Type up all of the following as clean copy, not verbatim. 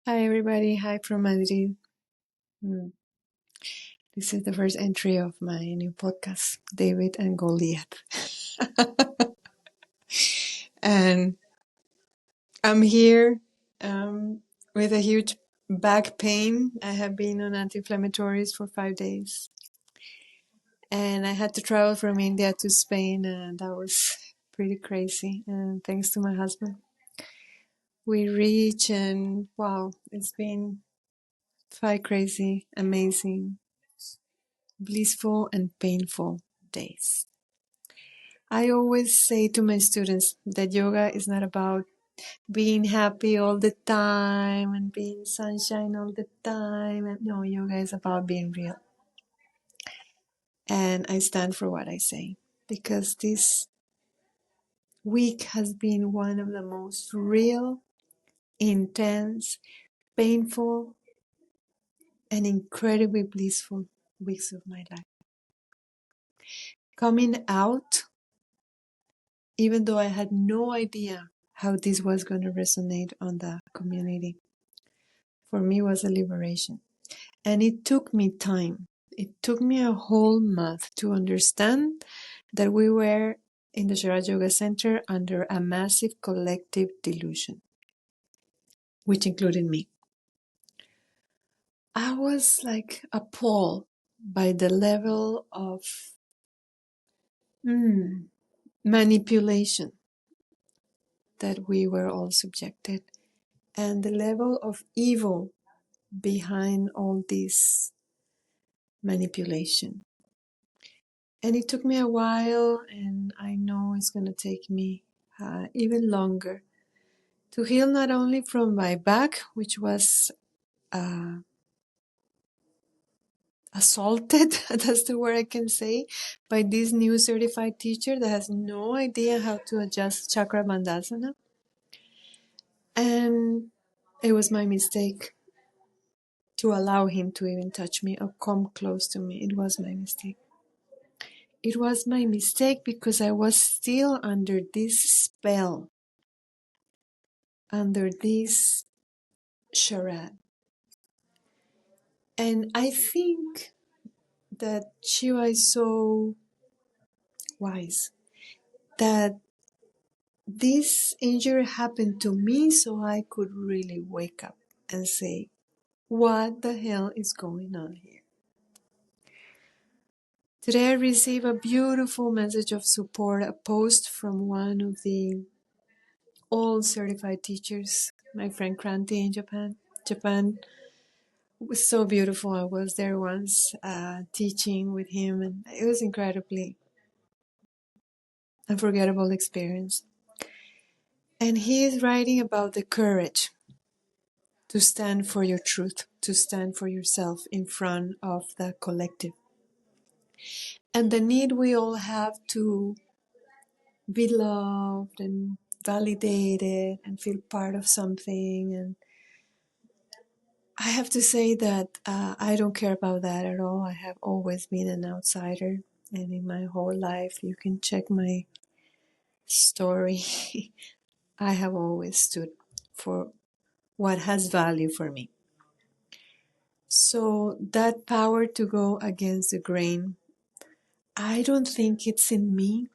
Hi, everybody. Hi from Madrid. Mm, This is the first entry of my new podcast, David and Goliath. And I'm here with a huge back pain. I have been on anti inflammatories for 5 days. And I had to travel from India to Spain, and that was pretty crazy. And thanks to my husband, we reached, and wow, it's been 5 crazy, amazing, blissful, and painful days. I always say to my students that yoga is not about being happy all the time and being sunshine all the time. And no, yoga is about being real. And I stand for what I say because this week has been one of the most real, intense, painful, and incredibly blissful weeks of my life. Coming out, even though I had no idea how this was going to resonate on the community, for me was a liberation. And it took me time. It took me a whole month to understand that we were in the Sharad Yoga Center under a massive collective delusion, which included me. I was like appalled by the level of manipulation that we were all subjected and the level of evil behind all this manipulation. And it took me a while, and I know it's going to take me even longer to heal not only from my back, which was uh, assaulted, that's the word I can say, by this new certified teacher that has no idea how to adjust chakra bandhasana. And it was my mistake to allow him to even touch me or come close to me. It was my mistake. It was my mistake because I was still under this spell, under this charade. And I think that Shiva is so wise that this injury happened to me so I could really wake up and say, what the hell is going on here? Today I received a beautiful message of support, a post from one of the all certified teachers, my friend Kranti in Japan. Japan was so beautiful. I was there once teaching with him, and it was incredibly unforgettable experience. And he is writing about the courage to stand for your truth, to stand for yourself in front of the collective. And the need we all have to be loved and validated and feel part of something. And I have to say that I don't care about that at all. I have always been an outsider. And in my whole life, you can check my story. I have always stood for what has value for me. So that power to go against the grain, I don't think it's in me.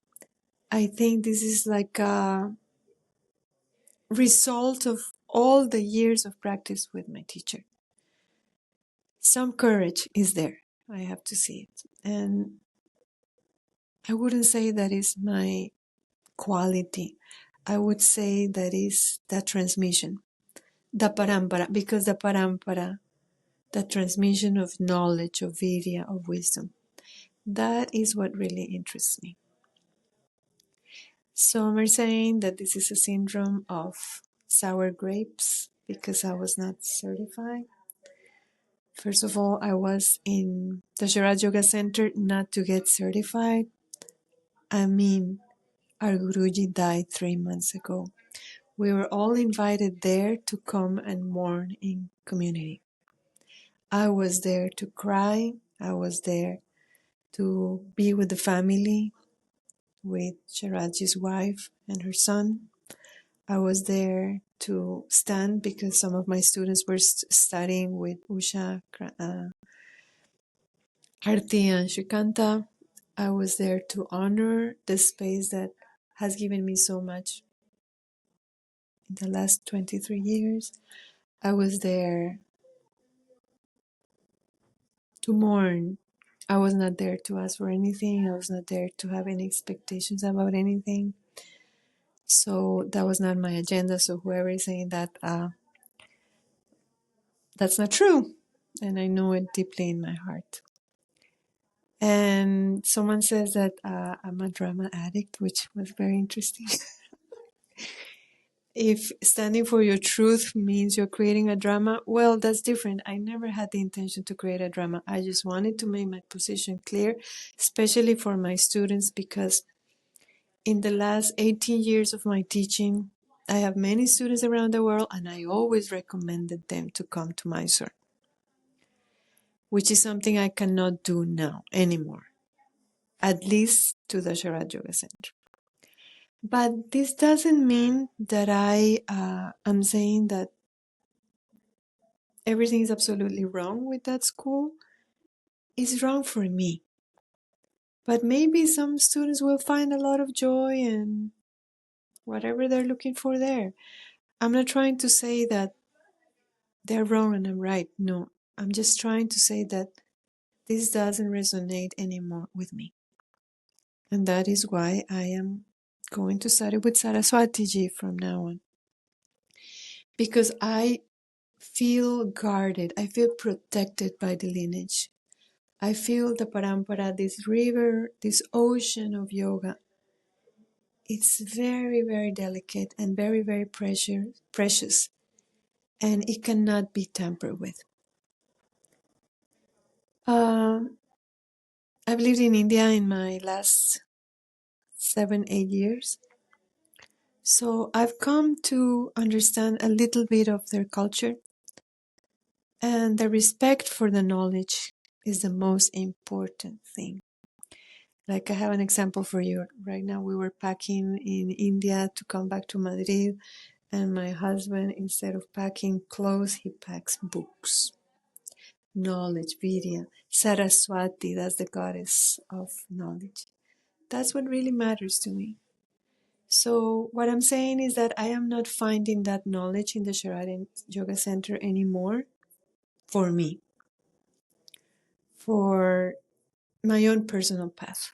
I think this is like a result of all the years of practice with my teacher. Some courage is there. I have to see it. And I wouldn't say that is my quality. I would say that is the transmission, the parampara, because the parampara, the transmission of knowledge, of vidya, of wisdom, that is what really interests me. Some are saying that this is a syndrome of sour grapes because I was not certified. First of all, I was in the Sharad Yoga Center not to get certified. I mean, our Guruji died 3 months ago. We were all invited there to come and mourn in community. I was there to cry. I was there to be with the family, with Sharajji's wife and her son. I was there to stand because some of my students were studying with Usha, Arti, and Shikanta. I was there to honor the space that has given me so much in the last 23 years. I was there to mourn. I was not there to ask for anything. I was not there to have any expectations about anything. So that was not my agenda. So whoever is saying that, that's not true. And I know it deeply in my heart. And someone says that I'm a drama addict, which was very interesting. If standing for your truth means you're creating a drama, well, that's different. I never had the intention to create a drama. I just wanted to make my position clear, especially for my students, because in the last 18 years of my teaching, I have many students around the world, and I always recommended them to come to Mysore, which is something I cannot do now anymore, at least to the Sharat Yoga Center. But this doesn't mean that I'm saying that everything is absolutely wrong with that school. It's wrong for me. But maybe some students will find a lot of joy and whatever they're looking for there. I'm not trying to say that they're wrong and I'm right. No, I'm just trying to say that this doesn't resonate anymore with me. And that is why I am going to study with Saraswati ji from now on. Because I feel guarded, I feel protected by the lineage. I feel the parampara, this river, this ocean of yoga. It's very, very delicate and very, very precious. And it cannot be tampered with. I've lived in India in my last 7-8 years. So I've come to understand a little bit of their culture. And the respect for the knowledge is the most important thing. Like I have an example for you. Right now we were packing in India to come back to Madrid. And my husband, instead of packing clothes, he packs books. Knowledge, Vidya, Saraswati, that's the goddess of knowledge. That's what really matters to me. So what I'm saying is that I am not finding that knowledge in the Sharat Yoga Center anymore for me, for my own personal path.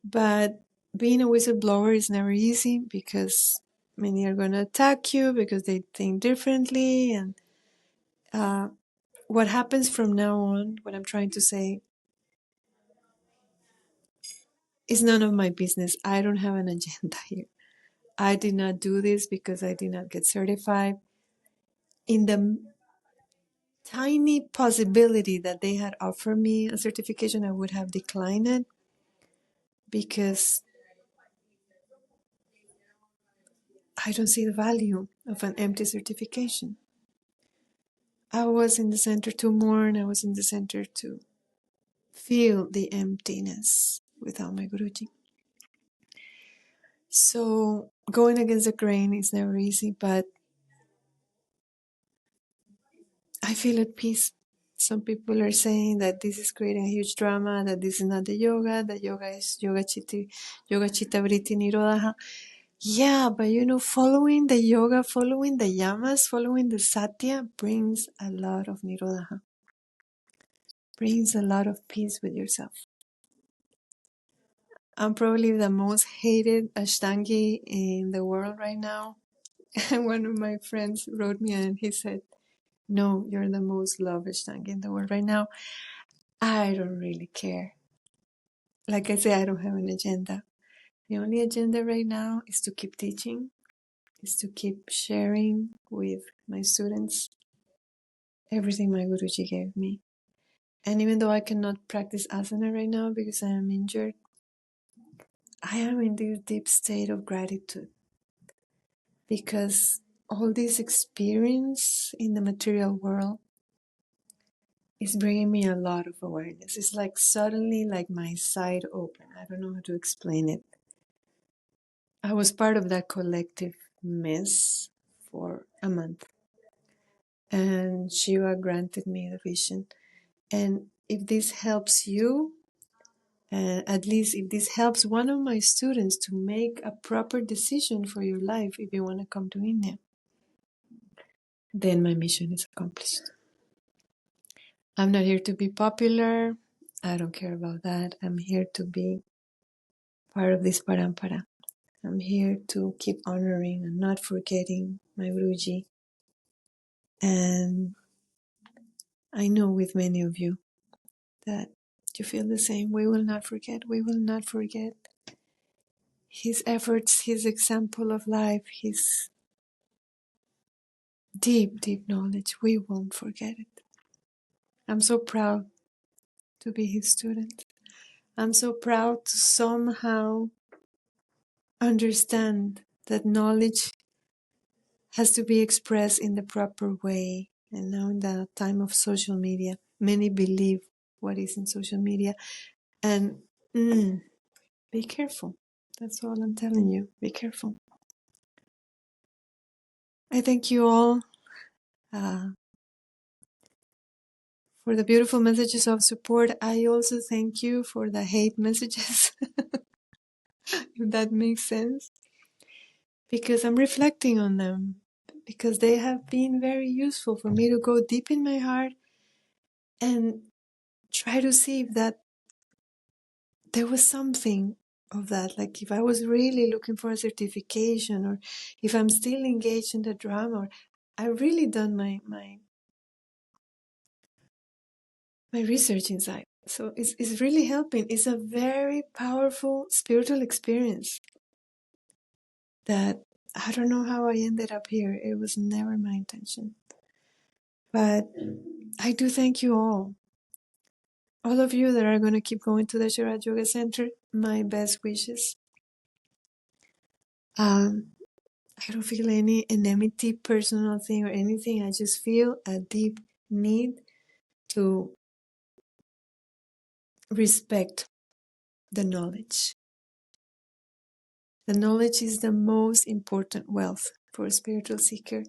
But being a whistleblower is never easy because many are going to attack you because they think differently. And what happens from now on, what I'm trying to say, is none of my business. I don't have an agenda here. I did not do this because I did not get certified. In the tiny possibility that they had offered me a certification, I would have declined it because I don't see the value of an empty certification. I was in the center to mourn. I was in the center to feel the emptiness without my Guruji. So going against the grain is never easy, but I feel at peace. Some people are saying that this is creating a huge drama, that this is not the yoga, that yoga is yoga chitta vritti nirodha. Yeah, but following the yoga, following the yamas, following the satya brings a lot of nirodha, brings a lot of peace with yourself. I'm probably the most hated Ashtangi in the world right now. And one of my friends wrote me and he said, no, you're the most loved Ashtangi in the world right now. I don't really care. Like I say, I don't have an agenda. The only agenda right now is to keep teaching, is to keep sharing with my students everything my Guruji gave me. And even though I cannot practice asana right now because I am injured, I am in this deep state of gratitude because all this experience in the material world is bringing me a lot of awareness. It's like suddenly like my sight open. I don't know how to explain it. I was part of that collective mess for a month. And Shiva granted me the vision. And if this helps you, at least if this helps one of my students to make a proper decision for your life, if you want to come to India, then my mission is accomplished. I'm not here to be popular. I don't care about that. I'm here to be part of this parampara. I'm here to keep honoring and not forgetting my Guruji. And I know with many of you that you feel the same. We will not forget. We will not forget his efforts, his example of life, his deep, deep knowledge. We won't forget it. I'm so proud to be his student. I'm so proud to somehow understand that knowledge has to be expressed in the proper way. And now in the time of social media, many believe what is in social media. And be careful. That's all I'm telling you. Be careful. I thank you all for the beautiful messages of support. I also thank you for the hate messages, if that makes sense, because I'm reflecting on them, because they have been very useful for me to go deep in my heart and try to see if that there was something of that, like if I was really looking for a certification, or if I'm still engaged in the drama, or I really done my research inside. So it's really helping. It's a very powerful spiritual experience that I don't know how I ended up here. It was never my intention. But I do thank you all. All of you that are going to keep going to the Sharat Yoga Center, my best wishes. I don't feel any enmity, personal thing or anything. I just feel a deep need to respect the knowledge. The knowledge is the most important wealth for a spiritual seeker.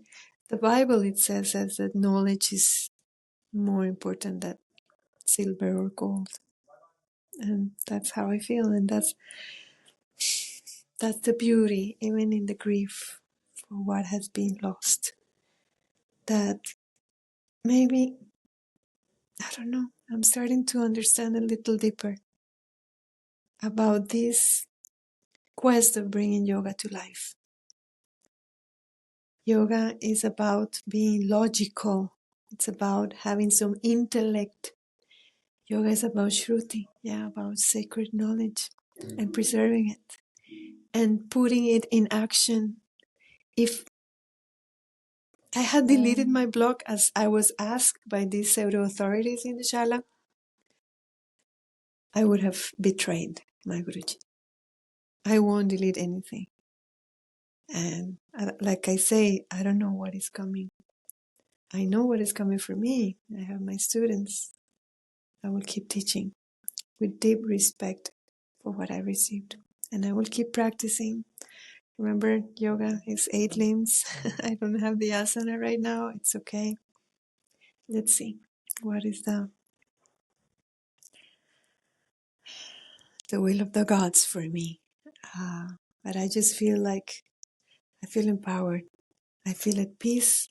The Bible, it says that knowledge is more important than silver or gold. And that's how I feel. And that's the beauty, even in the grief for what has been lost. That maybe, I don't know, I'm starting to understand a little deeper about this quest of bringing yoga to life. Yoga is about being logical. It's about having some intellect. Yoga is about Shruti, about sacred knowledge and preserving it and putting it in action. If I had deleted my blog as I was asked by these pseudo authorities in the Shala, I would have betrayed my Guruji. I won't delete anything. And like I say, I don't know what is coming. I know what is coming for me. I have my students. I will keep teaching with deep respect for what I received. And I will keep practicing. Remember, yoga is 8 limbs. I don't have the asana right now. It's okay. Let's see. What is the will of the gods for me? But I just feel like I feel empowered. I feel at peace.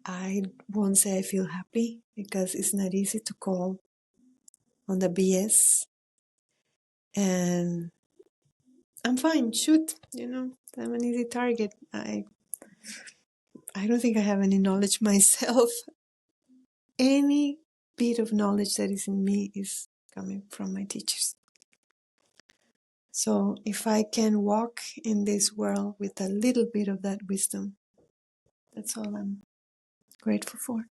I won't say I feel happy because it's not easy to call on the BS. And I'm fine. Shoot, I'm an easy target. I don't think I have any knowledge myself. Any bit of knowledge that is in me is coming from my teachers. So if I can walk in this world with a little bit of that wisdom, that's all I'm grateful for.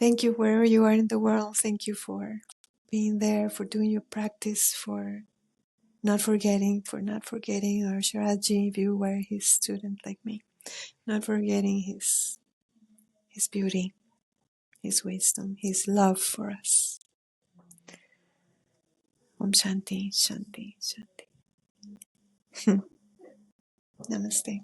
Thank you wherever you are in the world. Thank you for being there, for doing your practice, for not forgetting our Sharaji, if you were his student like me, not forgetting his beauty, his wisdom, his love for us. Om Shanti, Shanti, Shanti. Namaste.